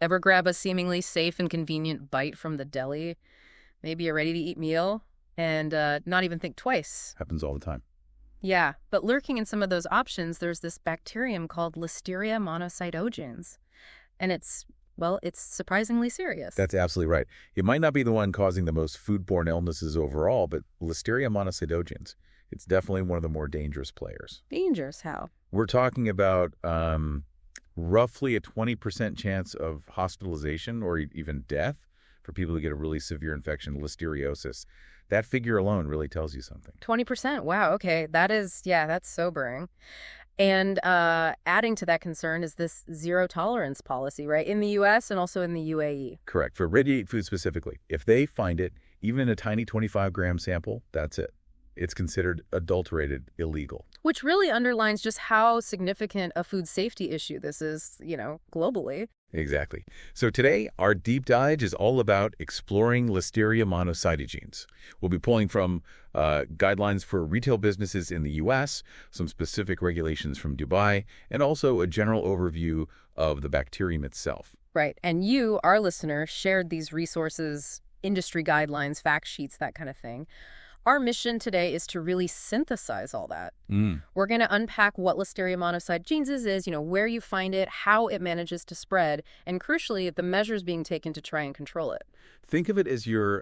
Ever grab a seemingly safe and convenient bite from the deli, maybe a ready-to-eat meal, and not even think twice? Happens all the time. Yeah, but lurking in some of those options, there's this bacterium called Listeria monocytogenes. And it's surprisingly serious. That's absolutely right. It might not be the one causing the most foodborne illnesses overall, but Listeria monocytogenes, it's definitely one of the more dangerous players. Dangerous, how? We're talking about roughly a 20% chance of hospitalization or even death for people who get a really severe infection, listeriosis. That figure alone really tells you something. 20%. Wow, okay. That's sobering. And adding to that concern is this zero tolerance policy, right? In the U.S. and also in the UAE. Correct. For ready-to-eat food specifically, if they find it, even in a tiny 25-gram sample, that's it. It's considered adulterated, illegal. Which really underlines just how significant a food safety issue this is, globally. Exactly. So today, our deep dive is all about exploring Listeria monocytogenes. We'll be pulling from guidelines for retail businesses in the U.S., some specific regulations from Dubai, and also a general overview of the bacterium itself. Right. And you, our listener, shared these resources, industry guidelines, fact sheets, that kind of thing. Our mission today is to really synthesize all that. We're going to unpack what Listeria monocytogenes is, where you find it, how it manages to spread, and crucially, the measures being taken to try and control it. Think of it as your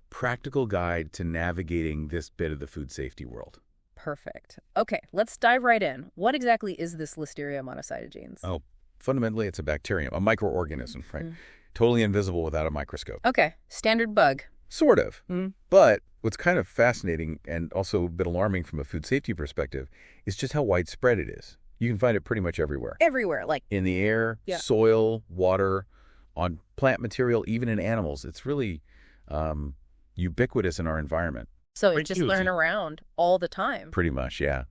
practical guide to navigating this bit of the food safety world. Perfect. Okay, let's dive right in. What exactly is this Listeria monocytogenes? Oh, fundamentally, it's a bacterium, a microorganism, right? Totally invisible without a microscope. Okay, standard bug. Sort of. But what's kind of fascinating and also a bit alarming from a food safety perspective is just how widespread it is. You can find it pretty much everywhere. Everywhere, like... In the air, soil, water, on plant material, even in animals. It's really ubiquitous in our environment. So it just learn around all the time. Pretty much, yeah.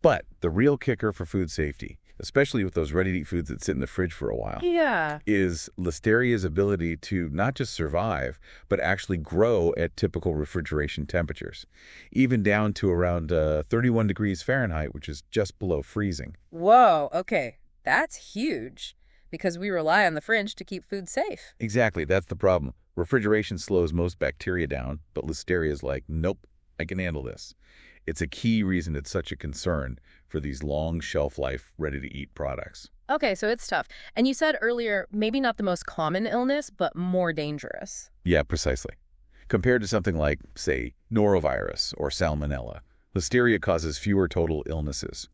But the real kicker for food safety, especially with those ready-to-eat foods that sit in the fridge for a while, is Listeria's ability to not just survive, but actually grow at typical refrigeration temperatures, even down to around 31 degrees Fahrenheit, which is just below freezing. Whoa, okay. That's huge, because we rely on the fridge to keep food safe. Exactly, that's the problem. Refrigeration slows most bacteria down, but Listeria is like, nope, I can handle this. It's a key reason it's such a concern for these long shelf life, ready-to-eat products. Okay, so it's tough. And you said earlier, maybe not the most common illness, but more dangerous. Yeah, precisely. Compared to something like, say, norovirus or salmonella, Listeria causes fewer total illnesses.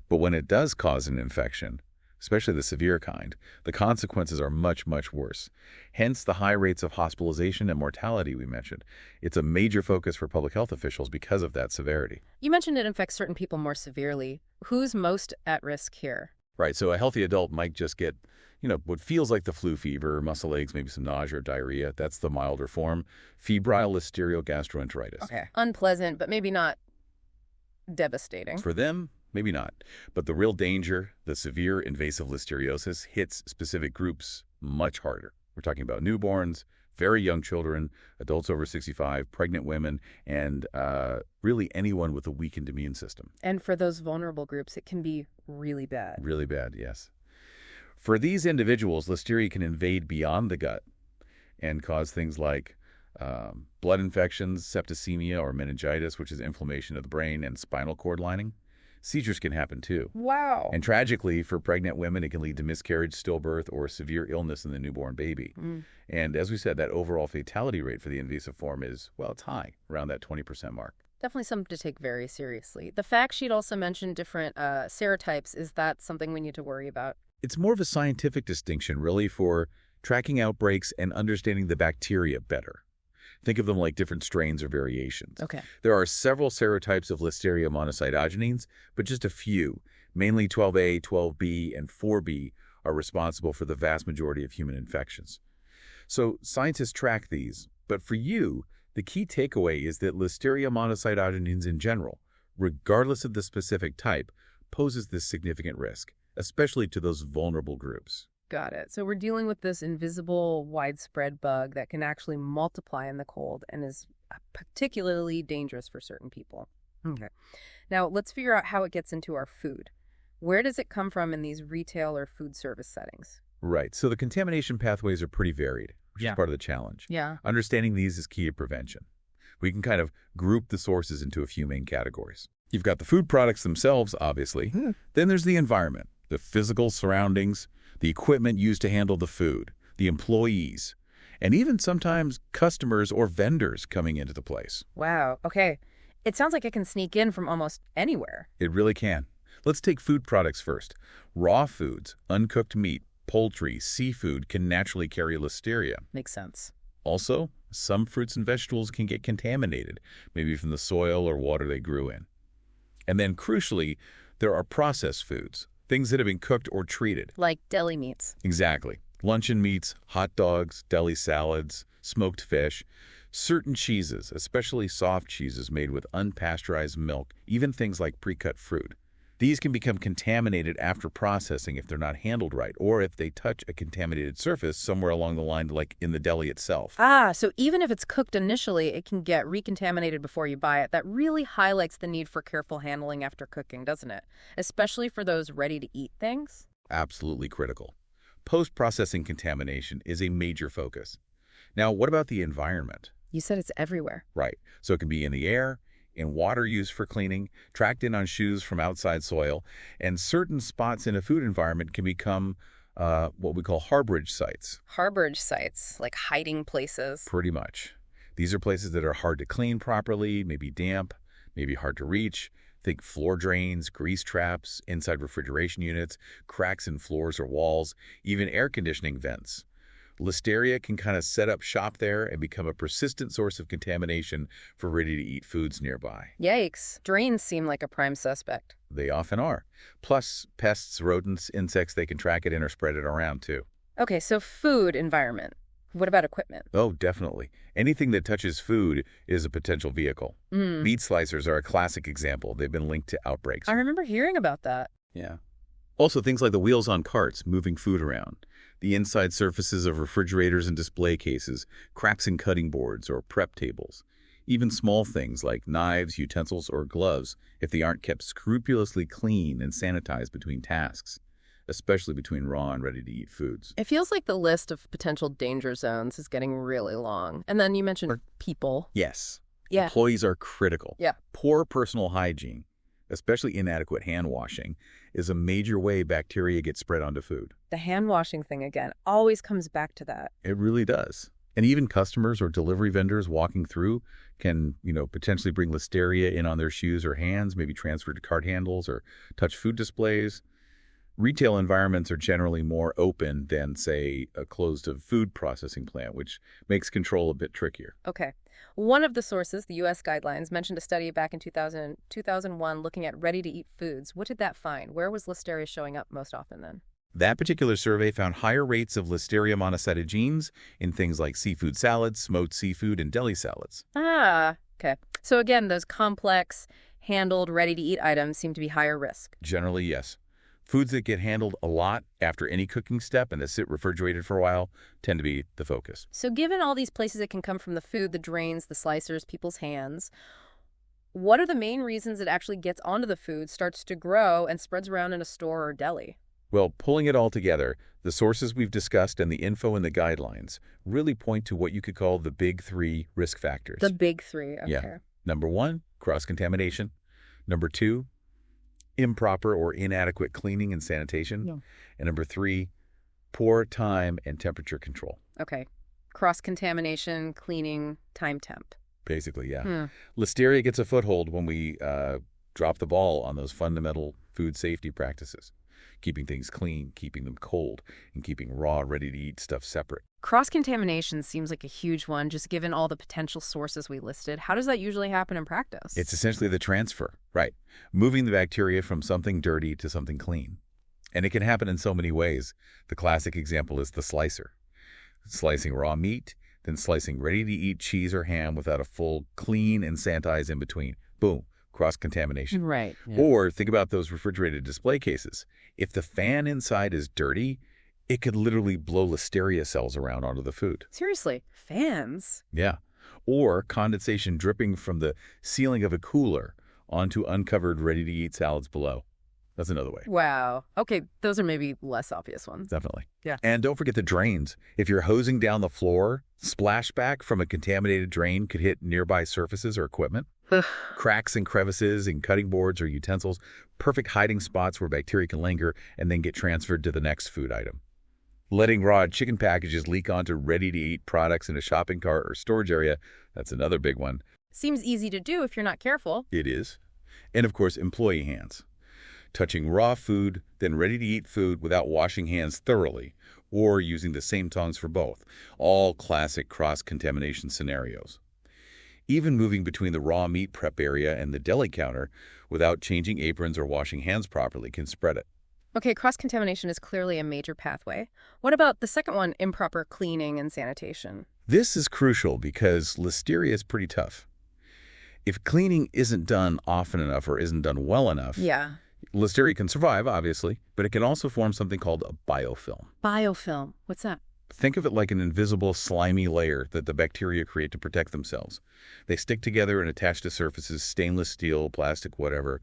But when it does cause an infection, especially the severe kind, the consequences are much, much worse. Hence the high rates of hospitalization and mortality we mentioned. It's a major focus for public health officials because of that severity. You mentioned it infects certain people more severely. Who's most at risk here? Right, so a healthy adult might just get, what feels like the flu fever, muscle aches, maybe some nausea or diarrhea. That's the milder form. Febrile listeriogastroenteritis. Okay. Unpleasant, but maybe not devastating. For them, maybe not. But the real danger, the severe invasive listeriosis, hits specific groups much harder. We're talking about newborns, very young children, adults over 65, pregnant women, and really anyone with a weakened immune system. And for those vulnerable groups, it can be really bad. Really bad, yes. For these individuals, Listeria can invade beyond the gut and cause things like blood infections, septicemia, or meningitis, which is inflammation of the brain and spinal cord lining. Seizures can happen too. Wow. And tragically, for pregnant women, it can lead to miscarriage, stillbirth, or severe illness in the newborn baby. And as we said, that overall fatality rate for the invasive form is, well, it's high, around that 20% mark. Definitely something to take very seriously. The fact sheet also mentioned different serotypes. Is that something we need to worry about? It's more of a scientific distinction, really, for tracking outbreaks and understanding the bacteria better. Think of them like different strains or variations. Okay. There are several serotypes of Listeria monocytogenes, but just a few, mainly 12A, 12B, and 4B, are responsible for the vast majority of human infections. So scientists track these, but for you, the key takeaway is that Listeria monocytogenes in general, regardless of the specific type, poses this significant risk, especially to those vulnerable groups. Got it. So we're dealing with this invisible, widespread bug that can actually multiply in the cold and is particularly dangerous for certain people. Okay. Now, let's figure out how it gets into our food. Where does it come from in these retail or food service settings? Right. So the contamination pathways are pretty varied, which is part of the challenge. Yeah. Understanding these is key to prevention. We can kind of group the sources into a few main categories. You've got the food products themselves, obviously. Then there's the environment, the physical surroundings, the equipment used to handle the food, the employees, and even sometimes customers or vendors coming into the place. Wow. Okay. It sounds like it can sneak in from almost anywhere. It really can. Let's take food products first. Raw foods, uncooked meat, poultry, seafood can naturally carry listeria. Makes sense. Also, some fruits and vegetables can get contaminated, maybe from the soil or water they grew in. And then, crucially, there are processed foods, things that have been cooked or treated. Like deli meats. Exactly. Luncheon meats, hot dogs, deli salads, smoked fish, certain cheeses, especially soft cheeses made with unpasteurized milk, even things like pre-cut fruit. These can become contaminated after processing if they're not handled right, or if they touch a contaminated surface somewhere along the line, like in the deli itself. Ah, so even if it's cooked initially, it can get recontaminated before you buy it. That really highlights the need for careful handling after cooking, doesn't it? Especially for those ready-to-eat things. Absolutely critical. Post-processing contamination is a major focus. Now, what about the environment? You said it's everywhere. Right. So it can be in the air, in water used for cleaning, tracked in on shoes from outside soil, and certain spots in a food environment can become what we call harborage sites. Harborage sites, like hiding places. Pretty much. These are places that are hard to clean properly, maybe damp, maybe hard to reach. Think floor drains, grease traps, inside refrigeration units, cracks in floors or walls, even air conditioning vents. Listeria can kind of set up shop there and become a persistent source of contamination for ready-to-eat foods nearby. Yikes. Drains seem like a prime suspect. They often are. Plus, pests, rodents, insects, they can track it in or spread it around, too. Okay, so food environment. What about equipment? Oh, definitely. Anything that touches food is a potential vehicle. Meat slicers are a classic example. They've been linked to outbreaks. I remember hearing about that. Yeah. Also, things like the wheels on carts moving food around, the inside surfaces of refrigerators and display cases, cracks in cutting boards or prep tables. Even small things like knives, utensils, or gloves, if they aren't kept scrupulously clean and sanitized between tasks, especially between raw and ready-to-eat foods. It feels like the list of potential danger zones is getting really long. And then you mentioned people. Yes. Yeah. Employees are critical. Yeah. Poor personal hygiene, especially inadequate hand washing, is a major way bacteria get spread onto food. The hand washing thing again always comes back to that. It really does. And even customers or delivery vendors walking through can, potentially bring listeria in on their shoes or hands, maybe transfer to cart handles or touch food displays. Retail environments are generally more open than, say, a closed food processing plant, which makes control a bit trickier. Okay. One of the sources, the U.S. guidelines, mentioned a study back in 2001 looking at ready-to-eat foods. What did that find? Where was Listeria showing up most often then? That particular survey found higher rates of Listeria monocytogenes in things like seafood salads, smoked seafood, and deli salads. Ah, okay. So again, those complex, handled, ready-to-eat items seem to be higher risk. Generally, yes. Foods that get handled a lot after any cooking step and that sit refrigerated for a while tend to be the focus. So given all these places it can come from, the food, the drains, the slicers, people's hands, what are the main reasons it actually gets onto the food, starts to grow, and spreads around in a store or deli? Well, pulling it all together, the sources we've discussed and the info in the guidelines really point to what you could call the big three risk factors. The big three, okay. Yeah. Number 1, cross-contamination. Number 2, improper or inadequate cleaning and sanitation. Yeah. And number 3, poor time and temperature control. Okay. Cross-contamination, cleaning, time temp. Basically, yeah. Listeria gets a foothold when we drop the ball on those fundamental food safety practices. Keeping things clean, keeping them cold, and keeping raw, ready-to-eat stuff separate. Cross-contamination seems like a huge one, just given all the potential sources we listed. How does that usually happen in practice? It's essentially the transfer, right? Moving the bacteria from something dirty to something clean. And it can happen in so many ways. The classic example is the slicer. Slicing raw meat, then slicing ready-to-eat cheese or ham without a full clean and sanitize in between. Boom. Cross-contamination. Right. Yeah. Or think about those refrigerated display cases. If the fan inside is dirty, it could literally blow listeria cells around onto the food. Seriously, fans? Yeah. Or condensation dripping from the ceiling of a cooler onto uncovered ready-to-eat salads below. That's another way. Wow. Okay, those are maybe less obvious ones. Definitely. Yeah. And don't forget the drains. If you're hosing down the floor, splashback from a contaminated drain could hit nearby surfaces or equipment. Cracks and crevices in cutting boards or utensils, perfect hiding spots where bacteria can linger and then get transferred to the next food item. Letting raw chicken packages leak onto ready-to-eat products in a shopping cart or storage area, that's another big one. Seems easy to do if you're not careful. It is. And of course, employee hands. Touching raw food, then ready-to-eat food without washing hands thoroughly, or using the same tongs for both. All classic cross-contamination scenarios. Even moving between the raw meat prep area and the deli counter without changing aprons or washing hands properly can spread it. Okay, cross-contamination is clearly a major pathway. What about the second one, improper cleaning and sanitation? This is crucial because Listeria is pretty tough. If cleaning isn't done often enough or isn't done well enough, Yeah. Listeria can survive, obviously, but it can also form something called a biofilm. Biofilm. What's that? Think of it like an invisible, slimy layer that the bacteria create to protect themselves. They stick together and attach to surfaces, stainless steel, plastic, whatever,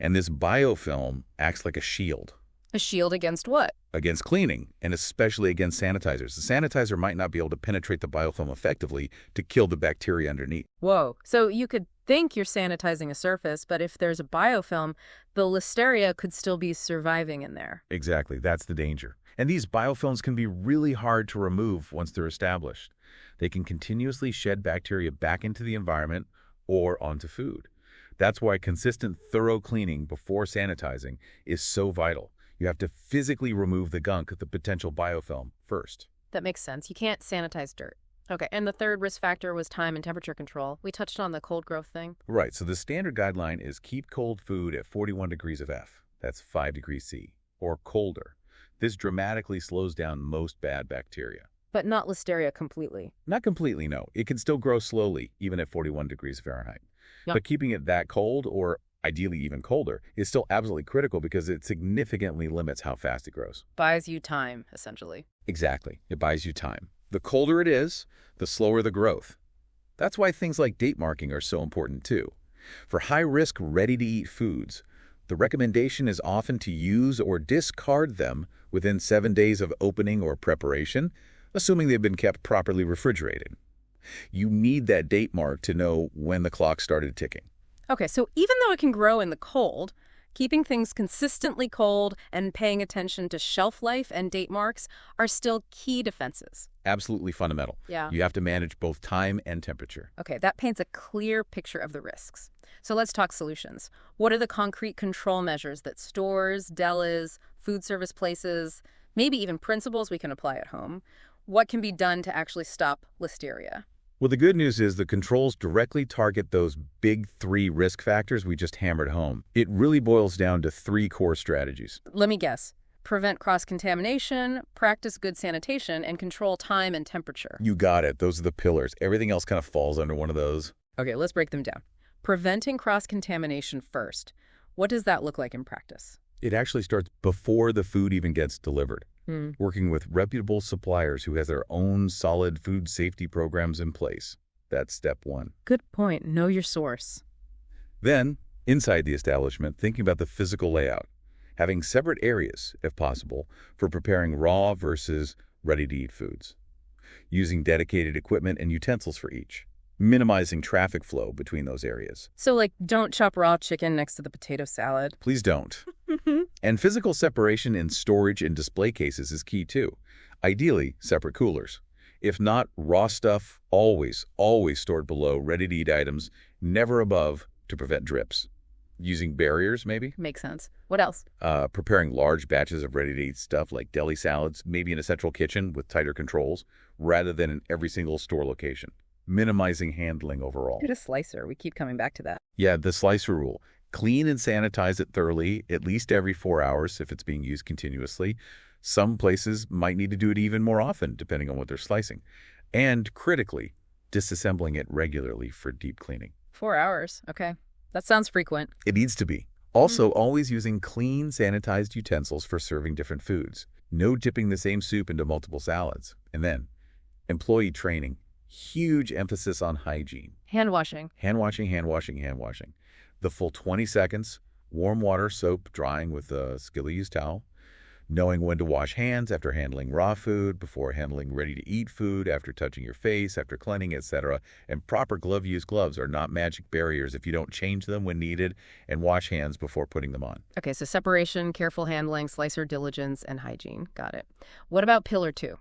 and this biofilm acts like a shield. A shield against what? Against cleaning, and especially against sanitizers. The sanitizer might not be able to penetrate the biofilm effectively to kill the bacteria underneath. Whoa. So you could think you're sanitizing a surface, but if there's a biofilm, the Listeria could still be surviving in there. Exactly, that's the danger. And these biofilms can be really hard to remove once they're established. They can continuously shed bacteria back into the environment or onto food. That's why consistent, thorough cleaning before sanitizing is so vital. You have to physically remove the gunk, the potential biofilm, first. That makes sense. You can't sanitize dirt. Okay, and the third risk factor was time and temperature control. We touched on the cold growth thing. Right, so the standard guideline is keep cold food at 41 degrees of F. That's 5 degrees C, or colder. This dramatically slows down most bad bacteria. But not Listeria completely. Not completely, no. It can still grow slowly, even at 41 degrees Fahrenheit. Yep. But keeping it that cold, or ideally even colder, is still absolutely critical because it significantly limits how fast it grows. Buys you time, essentially. Exactly. It buys you time. The colder it is, the slower the growth. That's why things like date marking are so important too. For high-risk, ready-to-eat foods, the recommendation is often to use or discard them within 7 days of opening or preparation, assuming they've been kept properly refrigerated. You need that date mark to know when the clock started ticking. Okay, so even though it can grow in the cold, keeping things consistently cold and paying attention to shelf life and date marks are still key defenses. Absolutely fundamental. Yeah. You have to manage both time and temperature. Okay, that paints a clear picture of the risks. So let's talk solutions. What are the concrete control measures that stores, delis, food service places, maybe even principals we can apply at home? What can be done to actually stop Listeria? Well, the good news is the controls directly target those big 3 risk factors we just hammered home. It really boils down to 3 core strategies. Let me guess. Prevent cross-contamination, practice good sanitation, and control time and temperature. You got it. Those are the pillars. Everything else kind of falls under one of those. Okay, let's break them down. Preventing cross-contamination first. What does that look like in practice? It actually starts before the food even gets delivered. Hmm. Working with reputable suppliers who has their own solid food safety programs in place. That's step 1. Good point. Know your source. Then, inside the establishment, thinking about the physical layout. Having separate areas, if possible, for preparing raw versus ready-to-eat foods. Using dedicated equipment and utensils for each. Minimizing traffic flow between those areas. So, like, don't chop raw chicken next to the potato salad. Please don't. And physical separation in storage and display cases is key too. Ideally, separate coolers. If not, raw stuff always stored below ready-to-eat items, never above, to prevent drips. Using barriers, maybe? Makes sense. What else? Preparing large batches of ready-to-eat stuff like deli salads, maybe in a central kitchen with tighter controls, rather than in every single store location. Minimizing handling overall. Get a slicer. We keep coming back to that. Yeah, the slicer rule. Clean and sanitize it thoroughly, at least every 4 hours if it's being used continuously. Some places might need to do it even more often, depending on what they're slicing. And critically, disassembling it regularly for deep cleaning. 4 hours. Okay. That sounds frequent. It needs to be. Also, always using clean, sanitized utensils for serving different foods. No dipping the same soup into multiple salads. And then, employee training. Huge emphasis on hygiene. Hand washing. Hand washing, hand washing, hand washing. The full 20 seconds, warm water soap drying with a skilly-used towel, knowing when to wash hands after handling raw food, before handling ready-to-eat food, after touching your face, after cleaning, etc. And proper glove-use gloves are not magic barriers if you don't change them when needed and wash hands before putting them on. Okay, so separation, careful handling, slicer diligence, and hygiene. Got it. What about pillar 2?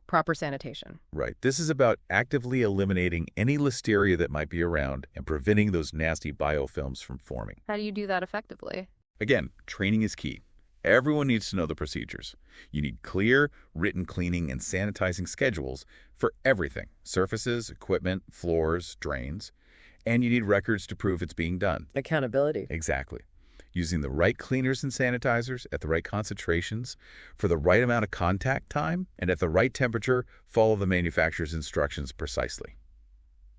Proper sanitation. Right. This is about actively eliminating any listeria that might be around and preventing those nasty biofilms from forming. How do you do that effectively? Again, training is key. Everyone needs to know the procedures. You need clear, written cleaning and sanitizing schedules for everything: surfaces, equipment, floors, drains. And you need records to prove it's being done. Accountability. Exactly. Using the right cleaners and sanitizers at the right concentrations for the right amount of contact time and at the right temperature, follow the manufacturer's instructions precisely.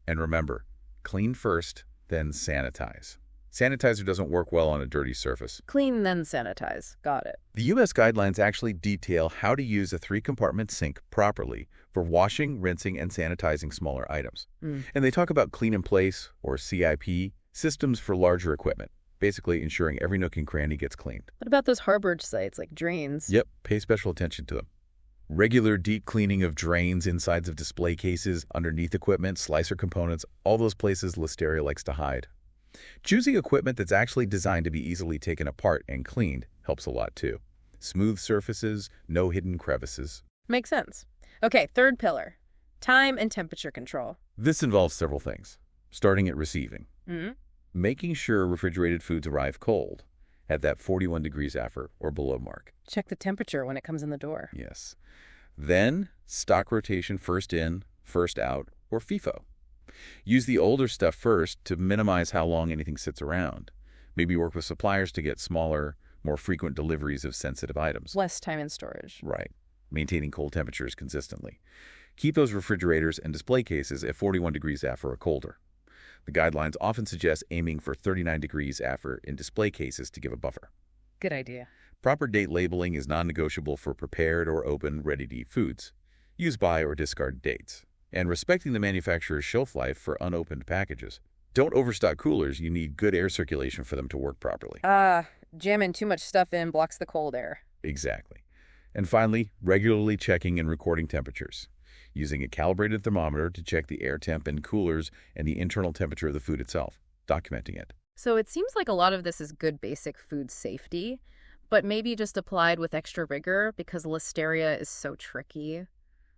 And remember, clean first, then sanitize. Sanitizer doesn't work well on a dirty surface. Clean, then sanitize. Got it. The U.S. guidelines actually detail how to use a 3-compartment sink properly for washing, rinsing, and sanitizing smaller items. And they talk about clean-in-place, or CIP, systems for larger equipment, basically ensuring every nook and cranny gets cleaned. What about those harborage sites like drains? Yep, pay special attention to them. Regular deep cleaning of drains, insides of display cases, underneath equipment, slicer components, all those places Listeria likes to hide. Choosing equipment that's actually designed to be easily taken apart and cleaned helps a lot too. Smooth surfaces, no hidden crevices. Makes sense. Okay, 3rd pillar. Time and temperature control. This involves several things, starting at receiving. Mm-hmm. Making sure refrigerated foods arrive cold, at that 41 degrees AFR or below mark. Check the temperature when it comes in the door. Yes. Then, stock rotation first in, first out, or FIFO. Use the older stuff first to minimize how long anything sits around. Maybe work with suppliers to get smaller, more frequent deliveries of sensitive items. Less time in storage. Right. Maintaining cold temperatures consistently. Keep those refrigerators and display cases at 41 degrees AFR or colder. The guidelines often suggest aiming for 39 degrees AFR in display cases to give a buffer. Good idea. Proper date labeling is non-negotiable for prepared or open, ready-to-eat foods. Use by or discard dates. And respecting the manufacturer's shelf life for unopened packages. Don't overstock coolers. You need good air circulation for them to work properly. Jamming too much stuff in blocks the cold air. Exactly. And finally, regularly checking and recording temperatures. Using a calibrated thermometer to check the air temp in coolers and the internal temperature of the food itself. Documenting it. So it seems like a lot of this is good basic food safety, but maybe just applied with extra rigor because Listeria is so tricky,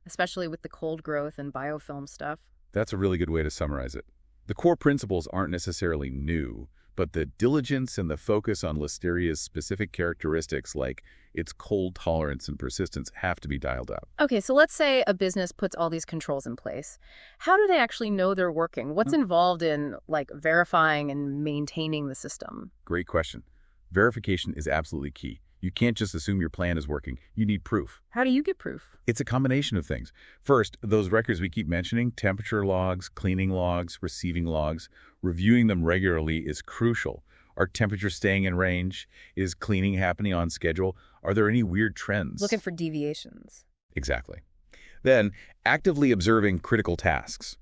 especially with the cold growth and biofilm stuff. That's a really good way to summarize it. The core principles aren't necessarily new, but the diligence and the focus on Listeria's specific characteristics like its cold tolerance and persistence have to be dialed up. Okay, so let's say a business puts all these controls in place. How do they actually know they're working? What's involved in, like, verifying and maintaining the system? Great question. Verification is absolutely key. You can't just assume your plan is working. You need proof. How do you get proof? It's a combination of things. First, those records we keep mentioning, temperature logs, cleaning logs, receiving logs, reviewing them regularly is crucial. Are temperatures staying in range? Is cleaning happening on schedule? Are there any weird trends? Looking for deviations. Exactly. Then, actively observing critical tasks.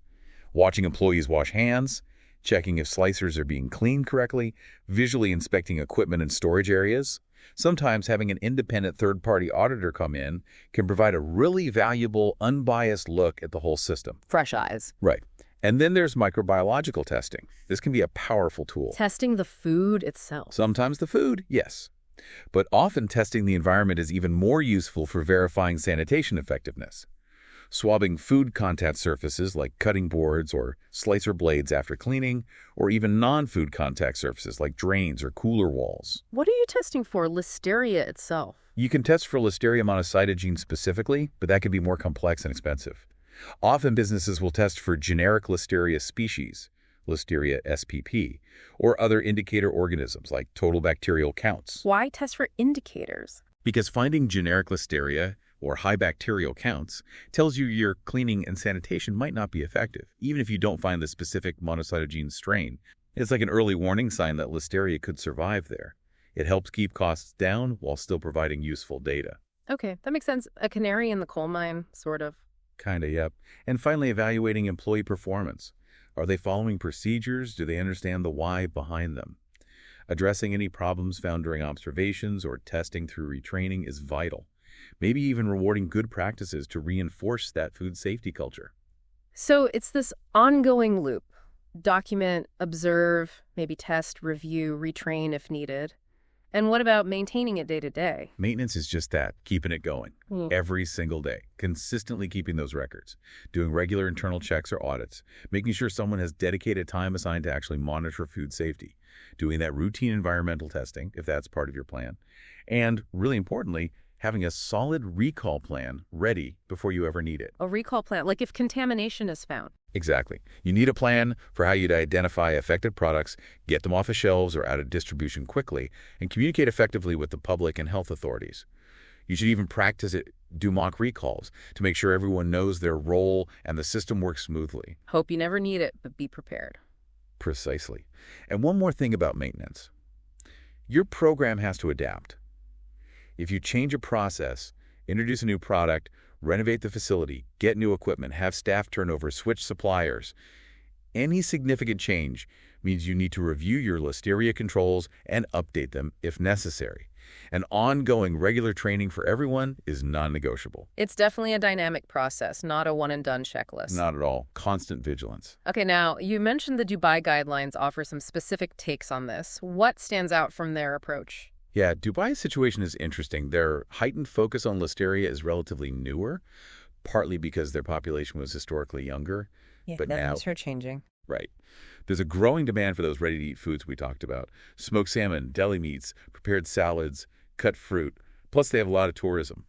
Watching employees wash hands, checking if slicers are being cleaned correctly, visually inspecting equipment and storage areas. Sometimes having an independent third-party auditor come in can provide a really valuable, unbiased look at the whole system. Fresh eyes. Right. And then there's microbiological testing. This can be a powerful tool. Testing the food itself. Sometimes the food, yes. But often testing the environment is even more useful for verifying sanitation effectiveness. Swabbing food contact surfaces like cutting boards or slicer blades after cleaning, or even non-food contact surfaces like drains or cooler walls. What are you testing for? Listeria itself? You can test for Listeria monocytogenes specifically, but that can be more complex and expensive. Often businesses will test for generic Listeria species, Listeria spp, or other indicator organisms like total bacterial counts. Why test for indicators? Because finding generic Listeria or high bacterial counts tells you your cleaning and sanitation might not be effective, even if you don't find the specific monocytogene strain. It's like an early warning sign that Listeria could survive there. It helps keep costs down while still providing useful data. Okay, that makes sense. A canary in the coal mine, sort of. Kinda, yep. And finally, evaluating employee performance. Are they following procedures? Do they understand the why behind them? Addressing any problems found during observations or testing through retraining is vital. Maybe even rewarding good practices to reinforce that food safety culture. So it's this ongoing loop. Document, observe, maybe test, review, retrain if needed. And what about maintaining it day to day? Maintenance is just that, keeping it going. Every single day, consistently keeping those records, doing regular internal checks or audits, making sure someone has dedicated time assigned to actually monitor food safety, doing that routine environmental testing, if that's part of your plan, and, really importantly, having a solid recall plan ready before you ever need it. A recall plan, like if contamination is found. Exactly. You need a plan for how you'd identify affected products, get them off of shelves or out of distribution quickly, and communicate effectively with the public and health authorities. You should even practice it, do mock recalls to make sure everyone knows their role and the system works smoothly. Hope you never need it, but be prepared. Precisely. And one more thing about maintenance. Your program has to adapt. If you change a process, introduce a new product, renovate the facility, get new equipment, have staff turnover, switch suppliers, any significant change means you need to review your Listeria controls and update them if necessary. And ongoing regular training for everyone is non-negotiable. It's definitely a dynamic process, not a one-and-done checklist. Not at all. Constant vigilance. Okay, now, you mentioned the Dubai guidelines offer some specific takes on this. What stands out from their approach? Yeah, Dubai's situation is interesting. Their heightened focus on Listeria is relatively newer, partly because their population was historically younger. But now things are changing. Right. There's a growing demand for those ready-to-eat foods we talked about. Smoked salmon, deli meats, prepared salads, cut fruit. Plus, they have a lot of tourism.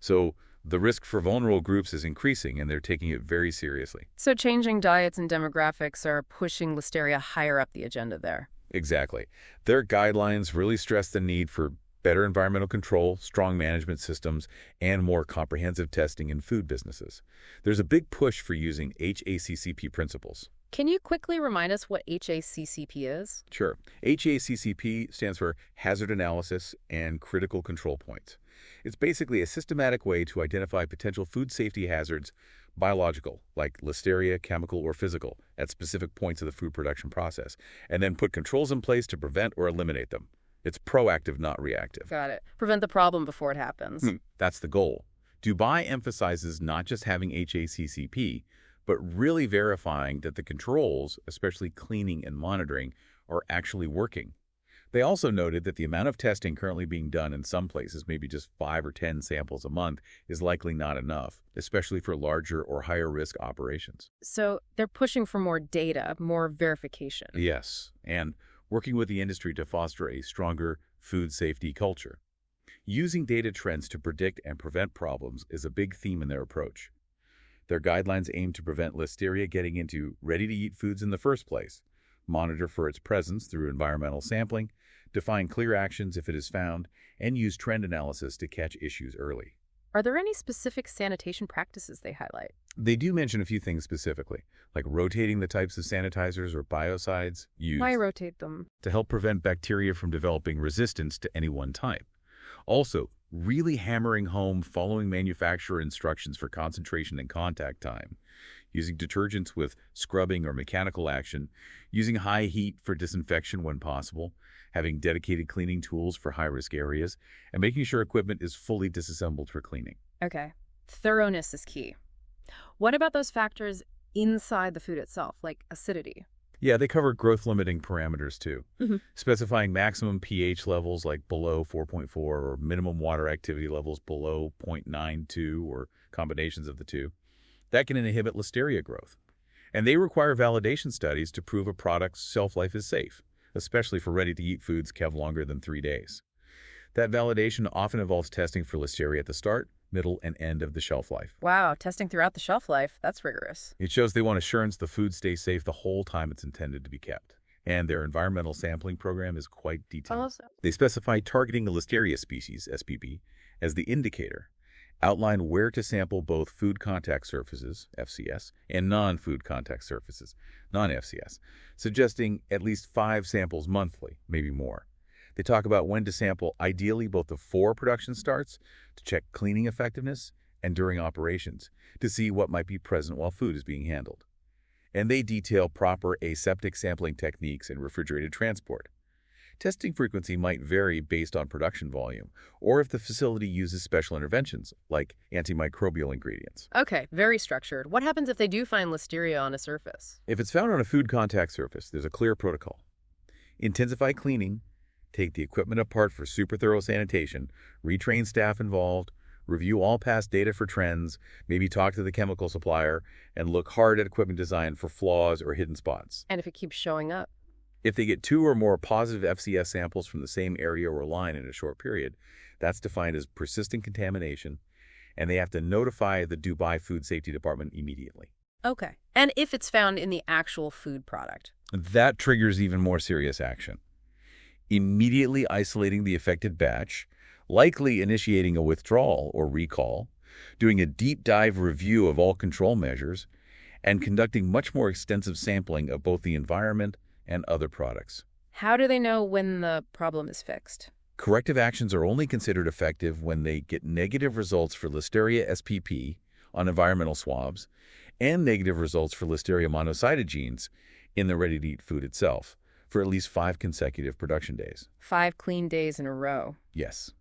So the risk for vulnerable groups is increasing, and they're taking it very seriously. So changing diets and demographics are pushing Listeria higher up the agenda there. Exactly. Their guidelines really stress the need for better environmental control, strong management systems, and more comprehensive testing in food businesses. There's a big push for using HACCP principles. Can you quickly remind us what HACCP is? Sure. HACCP stands for Hazard Analysis and Critical Control Points. It's basically a systematic way to identify potential food safety hazards, biological, like Listeria, chemical, or physical, at specific points of the food production process, and then put controls in place to prevent or eliminate them. It's proactive, not reactive. Got it. Prevent the problem before it happens. That's the goal. Dubai emphasizes not just having HACCP, but really verifying that the controls, especially cleaning and monitoring, are actually working. They also noted that the amount of testing currently being done in some places, maybe just 5 or 10 samples a month, is likely not enough, especially for larger or higher risk operations. So they're pushing for more data, more verification. Yes, and working with the industry to foster a stronger food safety culture. Using data trends to predict and prevent problems is a big theme in their approach. Their guidelines aim to prevent Listeria getting into ready-to-eat foods in the first place, monitor for its presence through environmental sampling, define clear actions if it is found, and use trend analysis to catch issues early. Are there any specific sanitation practices they highlight? They do mention a few things specifically, like rotating the types of sanitizers or biocides used. Why rotate them? To help prevent bacteria from developing resistance to any one type. Also, really hammering home following manufacturer instructions for concentration and contact time, using detergents with scrubbing or mechanical action, using high heat for disinfection when possible, having dedicated cleaning tools for high-risk areas, and making sure equipment is fully disassembled for cleaning. Okay. Thoroughness is key. What about those factors inside the food itself, like acidity? Yeah, they cover growth-limiting parameters too, specifying maximum pH levels like below 4.4 or minimum water activity levels below 0.92 or combinations of the two. That can inhibit Listeria growth. And they require validation studies to prove a product's shelf life is safe, especially for ready-to-eat foods kept longer than 3 days. That validation often involves testing for Listeria at the start, middle, and end of the shelf life. Wow, testing throughout the shelf life. That's rigorous. It shows they want assurance the food stays safe the whole time it's intended to be kept. And their environmental sampling program is quite detailed. Awesome. They specify targeting a Listeria species, SPP, as the indicator, outline where to sample both food contact surfaces, FCS, and non-food contact surfaces, non-FCS, suggesting at least 5 samples monthly, maybe more. They talk about when to sample, ideally both before production starts, to check cleaning effectiveness, and during operations, to see what might be present while food is being handled. And they detail proper aseptic sampling techniques and refrigerated transport. Testing frequency might vary based on production volume, or if the facility uses special interventions, like antimicrobial ingredients. Okay, very structured. What happens if they do find Listeria on a surface? If it's found on a food contact surface, there's a clear protocol. Intensify cleaning, take the equipment apart for super thorough sanitation, retrain staff involved, review all past data for trends, maybe talk to the chemical supplier, and look hard at equipment design for flaws or hidden spots. And if it keeps showing up? If they get 2 or more positive FCS samples from the same area or line in a short period, that's defined as persistent contamination, and they have to notify the Dubai Food Safety Department immediately. Okay. And if it's found in the actual food product? That triggers even more serious action. Immediately isolating the affected batch, likely initiating a withdrawal or recall, doing a deep dive review of all control measures, and conducting much more extensive sampling of both the environment and other products. How do they know when the problem is fixed? Corrective actions are only considered effective when they get negative results for Listeria SPP on environmental swabs and negative results for Listeria monocytogenes in the ready-to-eat food itself for at least 5 consecutive production days. 5 clean days in a row. Yes.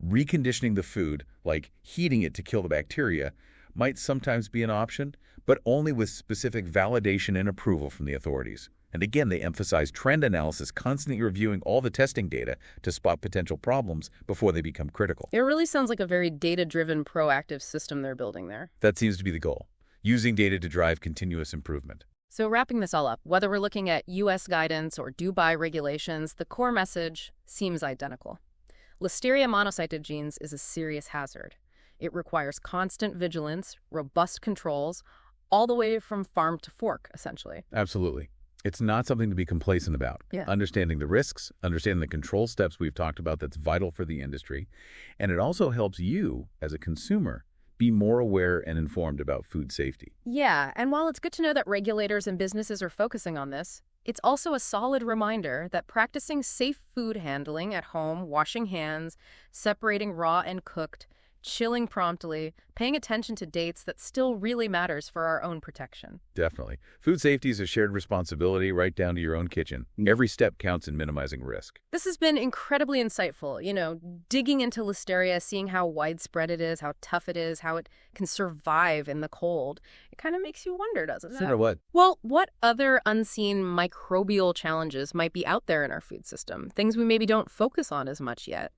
Reconditioning the food, like heating it to kill the bacteria, might sometimes be an option, but only with specific validation and approval from the authorities. And again, they emphasize trend analysis, constantly reviewing all the testing data to spot potential problems before they become critical. It really sounds like a very data-driven, proactive system they're building there. That seems to be the goal, using data to drive continuous improvement. So wrapping this all up, whether we're looking at U.S. guidance or Dubai regulations, the core message seems identical. Listeria monocytogenes is a serious hazard. It requires constant vigilance, robust controls, all the way from farm to fork, essentially. Absolutely. It's not something to be complacent about. Yeah. Understanding the risks, understanding the control steps we've talked about, that's vital for the industry. And it also helps you, as a consumer, be more aware and informed about food safety. Yeah, and while it's good to know that regulators and businesses are focusing on this, it's also a solid reminder that practicing safe food handling at home, washing hands, separating raw and cooked, chilling promptly, paying attention to dates, that still really matters for our own protection. Definitely. Food safety is a shared responsibility right down to your own kitchen. Every step counts in minimizing risk. This has been incredibly insightful, digging into Listeria, seeing how widespread it is, how tough it is, how it can survive in the cold. It kind of makes you wonder, doesn't it? Sure, what? Well, what other unseen microbial challenges might be out there in our food system? Things we maybe don't focus on as much yet.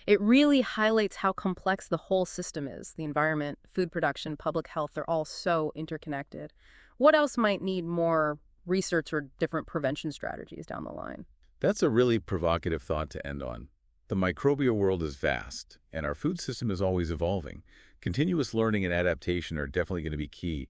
It really highlights how complex the whole system is. The environment, food production, public health, they're all so interconnected. What else might need more research or different prevention strategies down the line? That's a really provocative thought to end on. The microbial world is vast, and our food system is always evolving. Continuous learning and adaptation are definitely going to be key.